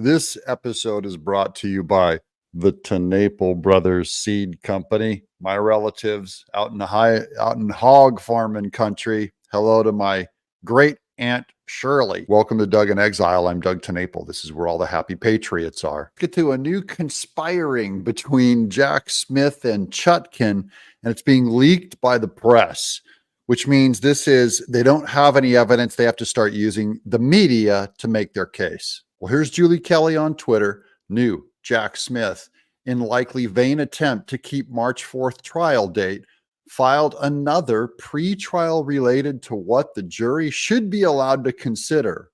This episode is brought to you by the Tenaple Brothers Seed Company. My relatives out in hog farming country. Hello to my great aunt Shirley. Welcome to Doug in Exile. I'm Doug Tenaple. This is where all the happy patriots are. Get to a new conspiring between Jack Smith and Chutkan, and it's being leaked by the press, which means they don't have any evidence. They have to start using the media to make their case. Well, here's Julie Kelly on Twitter. New Jack Smith, in likely vain attempt to keep March 4th trial date, filed another pre-trial related to what the jury should be allowed to consider.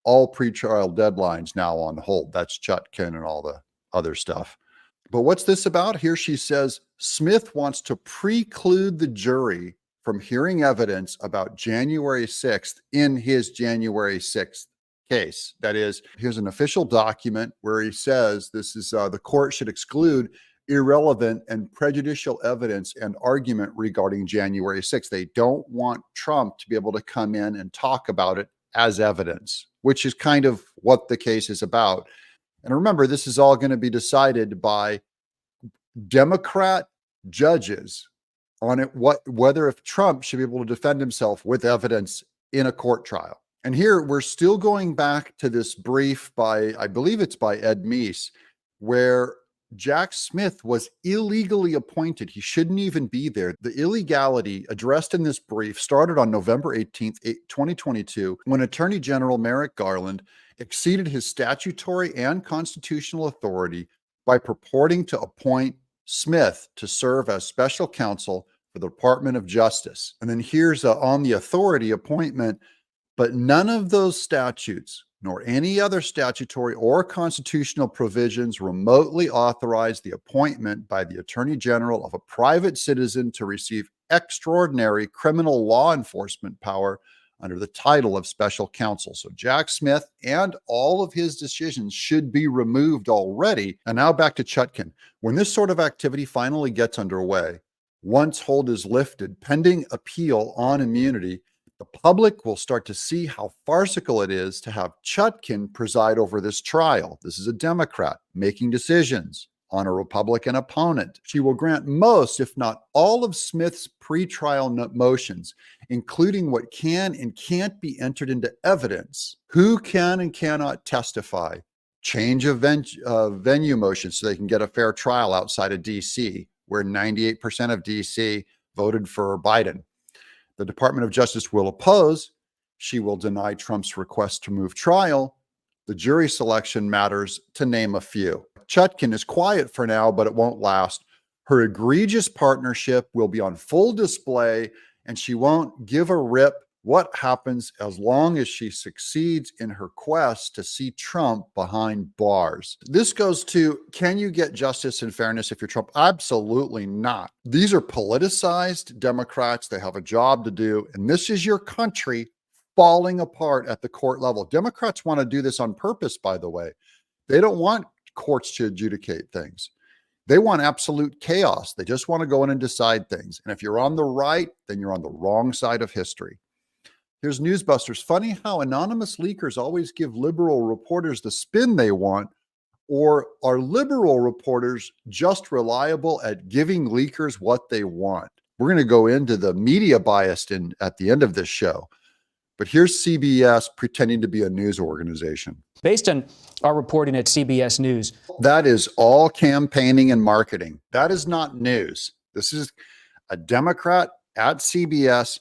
All pre-trial deadlines now on hold. That's Chutkan and all the other stuff. But what's this about? Here she says Smith wants to preclude the jury from hearing evidence about January 6th in his January 6th case. That is, here's an official document where he says this is the court should exclude irrelevant and prejudicial evidence and argument regarding January 6th. They don't want Trump to be able to come in and talk about it as evidence, which is kind of what the case is about. And remember, this is all going to be decided by Democrat judges on it, whether if Trump should be able to defend himself with evidence in a court trial. And here we're still going back to this brief by, I believe it's by Ed Meese, where Jack Smith was illegally appointed. He shouldn't even be there. The illegality addressed in this brief started on November 18th, 2022, when Attorney General Merrick Garland exceeded his statutory and constitutional authority by purporting to appoint Smith to serve as special counsel for the Department of Justice. And then here's on the authority appointment, but none of those statutes, nor any other statutory or constitutional provisions remotely authorize the appointment by the Attorney General of a private citizen to receive extraordinary criminal law enforcement power under the title of special counsel. So Jack Smith and all of his decisions should be removed already. And now back to Chutkan. When this sort of activity finally gets underway, once hold is lifted, pending appeal on immunity, the public will start to see how farcical it is to have Chutkan preside over this trial. This is a Democrat making decisions on a Republican opponent. She will grant most, if not all, of Smith's pretrial motions, including what can and can't be entered into evidence, who can and cannot testify, change of venue motions so they can get a fair trial outside of D.C., where 98% of D.C. voted for Biden. The Department of Justice will oppose. She will deny Trump's request to move trial. The jury selection matters, to name a few. Chutkan is quiet for now, but it won't last. Her egregious partnership will be on full display, and she won't give a rip what happens as long as she succeeds in her quest to see Trump behind bars. This goes to, can you get justice and fairness if you're Trump? Absolutely not. These are politicized Democrats. They have a job to do, and this is your country falling apart at the court level. Democrats want to do this on purpose, by the way. They don't want courts to adjudicate things. They want absolute chaos. They just want to go in and decide things. And if you're on the right, then you're on the wrong side of history. Here's Newsbusters. Funny how anonymous leakers always give liberal reporters the spin they want, or are liberal reporters just reliable at giving leakers what they want? We're going to go into the media bias at the end of this show. But here's CBS pretending to be a news organization. Based on our reporting at CBS News. That is all campaigning and marketing. That is not news. This is a Democrat at CBS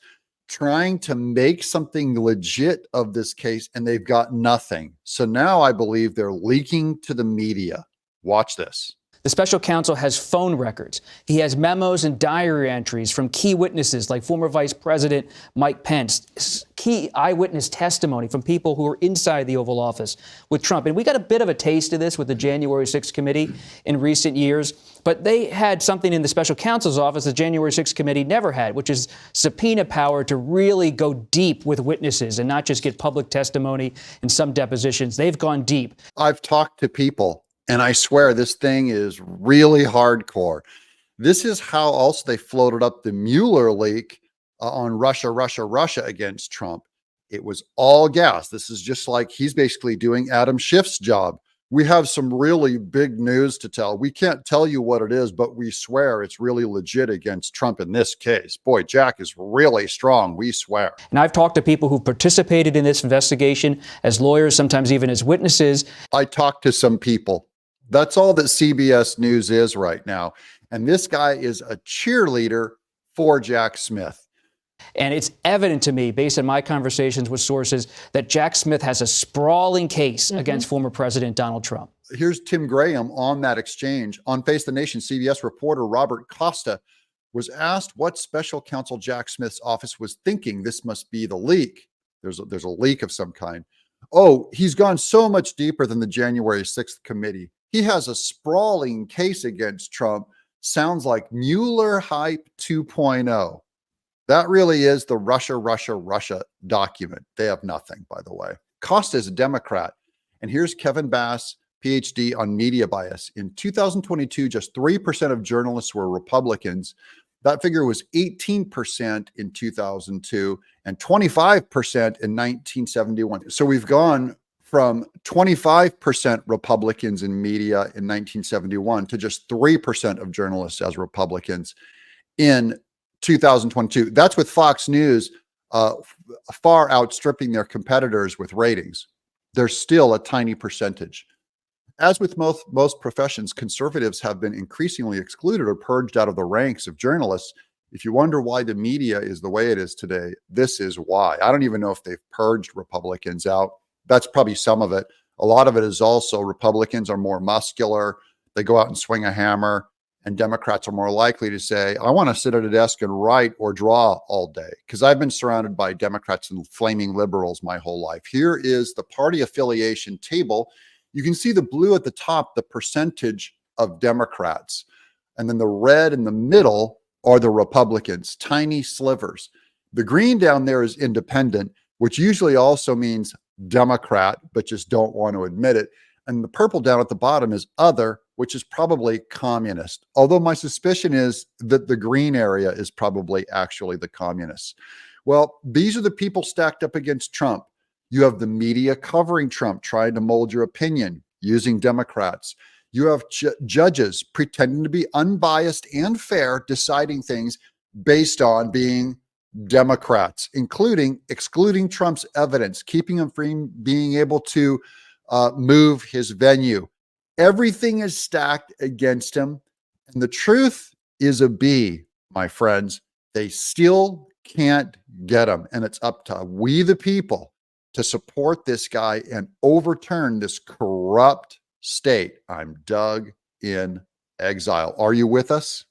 trying to make something legit of this case, and they've got nothing. So now I believe they're leaking to the media. Watch this. The special counsel has phone records. He has memos and diary entries from key witnesses like former Vice President Mike Pence, key eyewitness testimony from people who were inside the Oval Office with Trump. And we got a bit of a taste of this with the January 6th committee in recent years, but they had something in the special counsel's office the January 6th committee never had, which is subpoena power to really go deep with witnesses and not just get public testimony in some depositions. They've gone deep. I've talked to people, and I swear this thing is really hardcore. This is how also they floated up the Mueller leak on Russia against Trump. It was all gas. This is just like he's basically doing Adam Schiff's job, We have some really big news to tell. We can't tell you what it is, but we swear it's really legit against Trump in this case. Boy, Jack is really strong. We swear. And I've talked to people who participated in this investigation as lawyers, sometimes even as witnesses. I talked to some people. That's all that CBS News is right now. And this guy is a cheerleader for Jack Smith. And it's evident to me, based on my conversations with sources, that Jack Smith has a sprawling case against former President Donald Trump. Here's Tim Graham on that exchange. On Face the Nation, CBS reporter Robert Costa was asked what special counsel Jack Smith's office was thinking. This must be the leak. There's a leak of some kind. Oh, he's gone so much deeper than the January 6th committee. He has a sprawling case against Trump. Sounds like Mueller hype 2.0. That really is the Russia document. They have nothing, by the way. Costa is a Democrat. And here's Kevin Bass, PhD on media bias. In 2022, just 3% of journalists were Republicans. That figure was 18% in 2002 and 25% in 1971. So we've gone from 25% Republicans in media in 1971 to just 3% of journalists as Republicans in 2022. That's with Fox News far outstripping their competitors with ratings. They're still a tiny percentage. As with most professions, conservatives have been increasingly excluded or purged out of the ranks of journalists. If you wonder why the media is the way it is today, this is why. I don't even know if they've purged Republicans out. That's probably some of it. A lot of it is also Republicans are more muscular. They go out and swing a hammer. And Democrats are more likely to say, I want to sit at a desk and write or draw all day, because I've been surrounded by Democrats and flaming liberals my whole life. Here is the party affiliation table. You can see the blue at the top, the percentage of Democrats. And then the red in the middle are the Republicans, tiny slivers. The green down there is independent, which usually also means Democrat, but just don't want to admit it. And the purple down at the bottom is other, which is probably communist. Although my suspicion is that the green area is probably actually the communists. Well, these are the people stacked up against Trump. You have the media covering Trump, trying to mold your opinion using Democrats. You have judges pretending to be unbiased and fair, deciding things based on being Democrats, including excluding Trump's evidence, keeping him from being able to move his venue. Everything is stacked against him. And the truth is a B, my friends. They still can't get him. And it's up to we, the people, to support this guy and overturn this corrupt state. I'm Doug in Exile. Are you with us?